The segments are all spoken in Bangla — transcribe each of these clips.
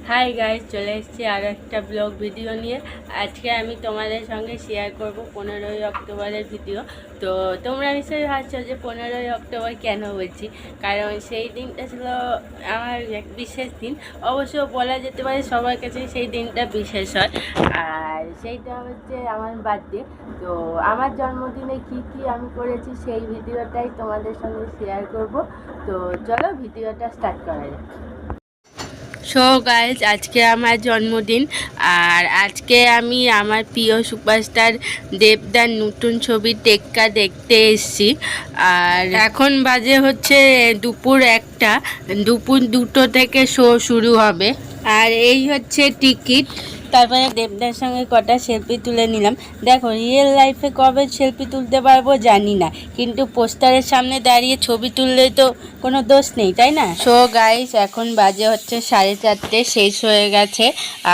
হাই গাইস, চলে এসেছি আরও একটা ব্লগ ভিডিও নিয়ে। আজকে আমি তোমাদের সঙ্গে শেয়ার করব 15ই অক্টোবরের ভিডিও। তো তোমরা নিশ্চয়ই ভাবছো যে 15ই অক্টোবর কেন বলছি, কারণ সেই দিনটা ছিল আমার এক বিশেষ দিন। অবশ্য বলা যেতে পারে সবার কাছে সেই দিনটা বিশেষ হয়, আর সেইটা হচ্ছে আমার বার্থডে। তো আমার জন্মদিনে কি কি আমি করেছি সেই ভিডিওটাই তোমাদের সঙ্গে শেয়ার করব। তো চলো ভিডিওটা স্টার্ট করা যাক। সো গাইজ, আজকে আমার জন্মদিন, আর আজকে আমি আমার প্রিয় সুপারস্টার দেবদার নতুন ছবি টেক্কা দেখতে এসেছি। আর এখন বাজে হচ্ছে দুপুর 1টা, দুপুর 2টো থেকে শো শুরু হবে। আর এই হচ্ছে টিকিট। তারপরে দেবদার সঙ্গে কটা সেলফি তুলে নিলাম। দেখো, রিয়েল লাইফে কবে সেলফি তুলতে পারবো জানি না, কিন্তু পোস্টারের সামনে দাঁড়িয়ে ছবি তুললে তো কোনো দোষ নেই, তাই না? সো গাইস, এখন বাজে হচ্ছে 4:30, শেষ হয়ে গেছে।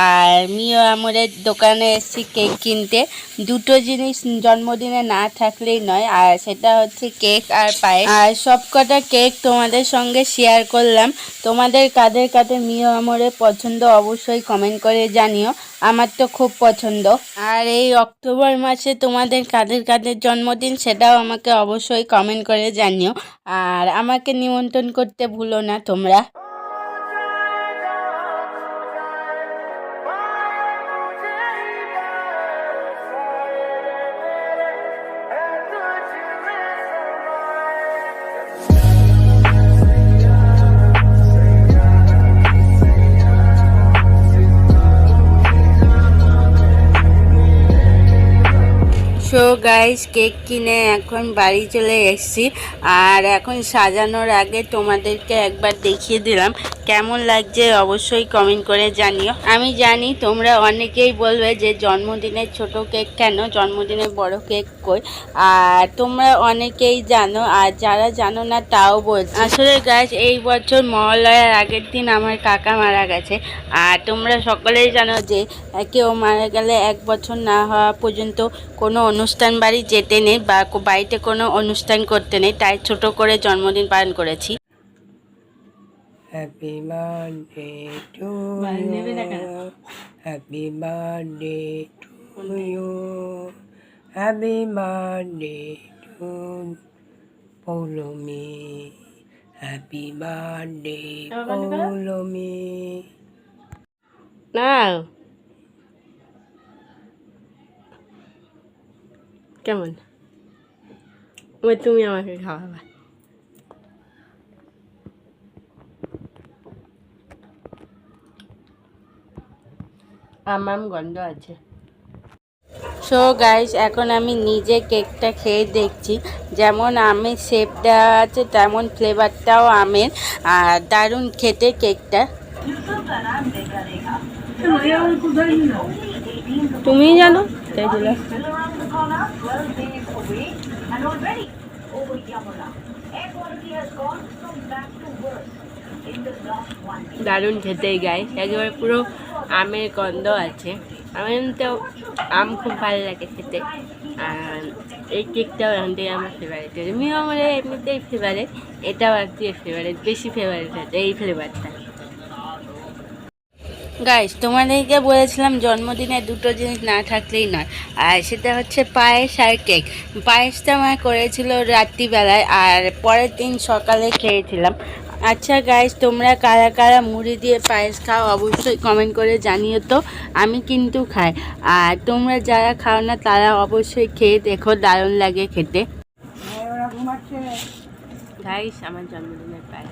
আর মিও আমরের দোকানে এসেছি কেক কিনতে। দুটো জিনিস জন্মদিনে না থাকলেই নয়, আর সেটা হচ্ছে কেক আর পায়েস। আর সব কটা কেক তোমাদের সঙ্গে শেয়ার করলাম। তোমাদের কাদের কাদের মিও আমরের পছন্দ অবশ্যই কমেন্ট করে জানিও। আমার তো খুব পছন্দ। আর এই অক্টোবর মাসে তোমাদের কাদের কাদের জন্মদিন সেটাও আমাকে অবশ্যই কমেন্ট করে জানিও। আর আমাকে নিমন্ত্রণ করতে ভুলো না তোমরা। সো গাইস, কেক কিনে এখন বাড়ি চলে এসেছি। আর এখন সাজানোর আগে তোমাদেরকে একবার দেখিয়ে দিলাম কেমন লাগছে, অবশ্যই কমেন্ট করে জানিও। আমি জানি তোমরা অনেকেই বলবে যে জন্মদিনের ছোট কেক কেন, জন্মদিনের বড় কেক কই। আর তোমরা অনেকেই জানো, আর যারা জানো না তাও বলছি। আসলে গাইস, এই বছর মহালয়ার আগের দিন আমার কাকা মারা গেছে। আর তোমরা সকলেই জানো যে কেউ মারা গেলে 1 বছর না হওয়া পর্যন্ত কোনো অনুষ্ঠান বাড়ি যেতে নেই, বা বাড়িতে কোনো অনুষ্ঠান করতে নেই। তাই ছোট করে জন্মদিন পালন করেছি। Happy birthday to you, happy birthday to you, happy birthday to Paulami, happy birthday Paulami. না, কেমন ওই তুমি আমাকে খাওয়াবা। আমার গন্ধ আছে। সো গাইস, এখন আমি নিজে কেকটা খেয়ে দেখছি। যেমন আমের শেপ দেওয়া আছে তেমন ফ্লেভারটাও আমের, আর দারুণ খেতে কেকটা। তুমি জানো তাই দিল। দারুণ খেতে গাইস, একেবারে পুরো আমের গন্ধ আছে। আমার তো আম খুব ভালো লাগে খেতে। আর এই কেকটাও এখন থেকে আমার ফেভারিট। এমনিও আমার এমনিতেই ফেভারিট, এটাও আর কি ফেভারিট, বেশি ফেভারিট হচ্ছে এই ফ্লেভারটা। গাইস, তোমাদেরকে বলেছিলাম জন্মদিনে দুটো জিনিস না থাকলেই নয়, আর সেটা হচ্ছে পায়েস আর কেক। পায়েসটা আমার করেছিল রাত্রিবেলায়, আর পরের দিন সকালে খেয়েছিলাম। আচ্ছা গাইস, তোমরা কারা কারা মুড়ি দিয়ে পায়েস খাও অবশ্যই কমেন্ট করে জানিও তো। আমি কিন্তু খাই, আর তোমরা যারা খাও না তারা অবশ্যই খেয়ে দেখো, দারুণ লাগে খেতে। গাইস, আমার জন্মদিনের পায়েস।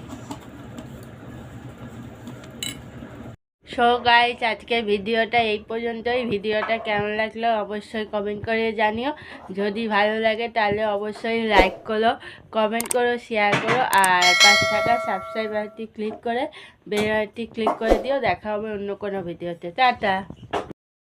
সো গাইস, আজকের ভিডিওটা এই পর্যন্তই। ভিডিওটা কেমন লাগলো অবশ্যই কমেন্ট করে জানিও। যদি ভালো লাগে তাহলে অবশ্যই লাইক করো, কমেন্ট করো, শেয়ার করো, আর পাশে থাকা সাবস্ক্রাইব বাটনটি ক্লিক করে বেল আইকনটি ক্লিক করে দিও। দেখা হবে অন্য কোনো ভিডিওতে। টাটা।